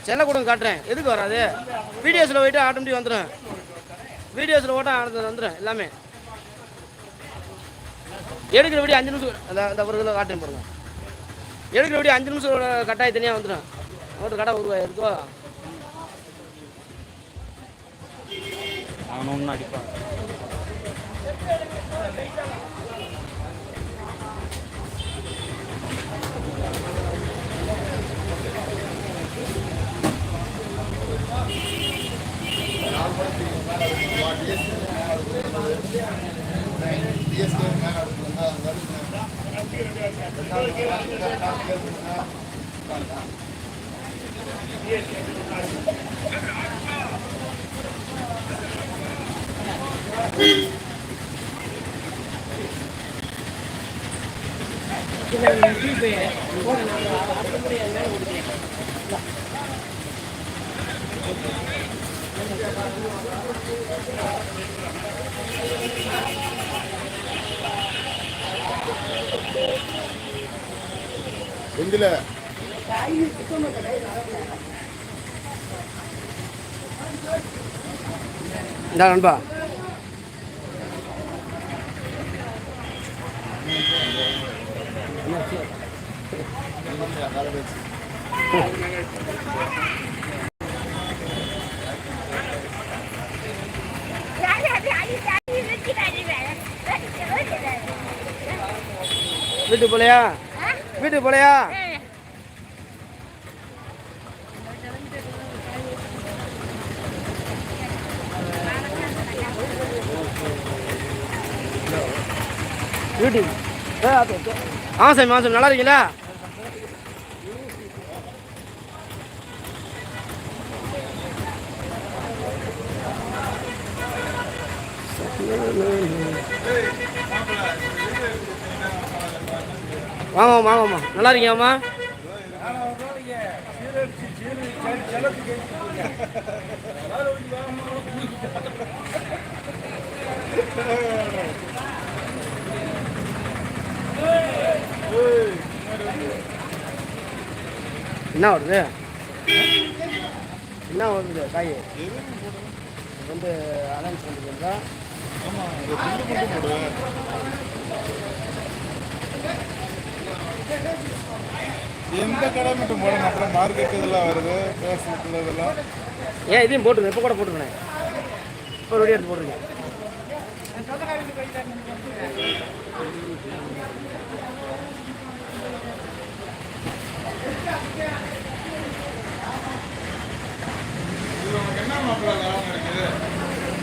செல்ல கொடுங்க காட்டுறேன். எதுக்கு வராது? வீடியோஸில் போயிட்டு ஆட்டோமேட்டிக் வந்துடும். வீடியோஸில் ஓட்ட வந்துடும் எல்லாமே. எடுக்கிற வீடியோ 5 நிமிஷம் அந்த ஒரு இதில் காட்டுறேன் பாருங்க. எடுக்கிற வீடியோ 5 நிமிஷம் கட்டாய தனியாக வந்துடும். ஒரு கடை உருவாயிருக்கோ அவனை ஒன்று அடிப்பான். எந்தில இந்த நண்பா வீட்டுக்கு போலையா? வீட்டுக்கு போலையா? வீட்டுக்கு சாமி சாமி நல்லா இருக்கீங்களா? வாங்கம்மா வாங்கம்மா நல்லா இருக்கீங்கம்மா? என்ன வருது? என்ன வருது காய் வந்து அலைன்ஸ் பண்ணிக்கிறீங்களா? எந்த கடை மட்டும் போடணும், அப்புறம் மார்க்கெட் இதெல்லாம் வருது, பேஸ்புக்கில் இதெல்லாம். ஏன் இதையும் போட்டுருங்க, இப்போ கூட போட்டுருக்கேன். இப்போ ரெடி எடுத்து போட்டுருங்க.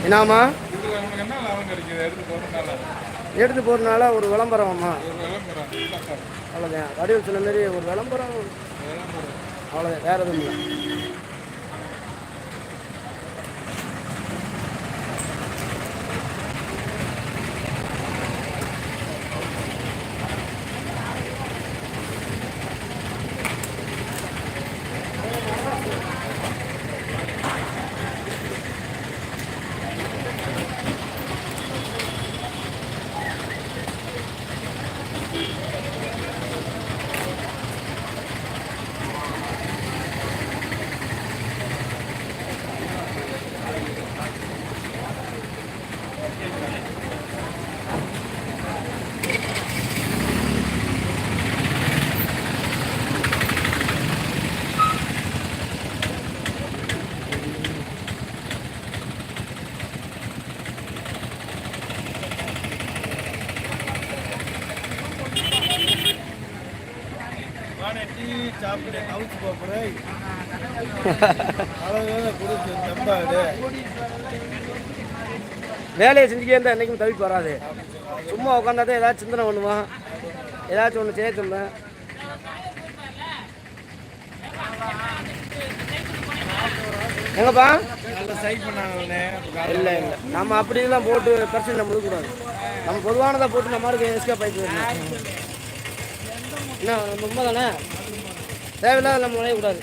என்னம்மா எடுத்து போகிறதுனால ஒரு விளம்பரம்மா, அவ்வளோதான். வடிவில் சொன்ன மாரி ஒரு விளம்பரம், அவ்வளோதான், வேறு எதுவும் இல்லை. வேலையை செஞ்சுக்கே இருந்தால் என்றைக்கும் தவிப்பு வராது. சும்மா உட்காந்தாதான் ஏதாச்சும் சிந்தனை பண்ணுவான், ஏதாச்சும் ஒன்று செய்ய சொல்ல. எங்கப்பா இல்லை இல்லை, நம்ம அப்படிலாம் போட்டு பிரச்சனை நம்ம கொடுக்கூடாது. நம்ம பொதுவானதை போட்டு நம்ம மாதிரி எஸ்கேப் ஆகிட்டு வரணும். என்ன ரொம்ப தானே, தேவையில்லாத நம்ம நுழையக்கூடாது.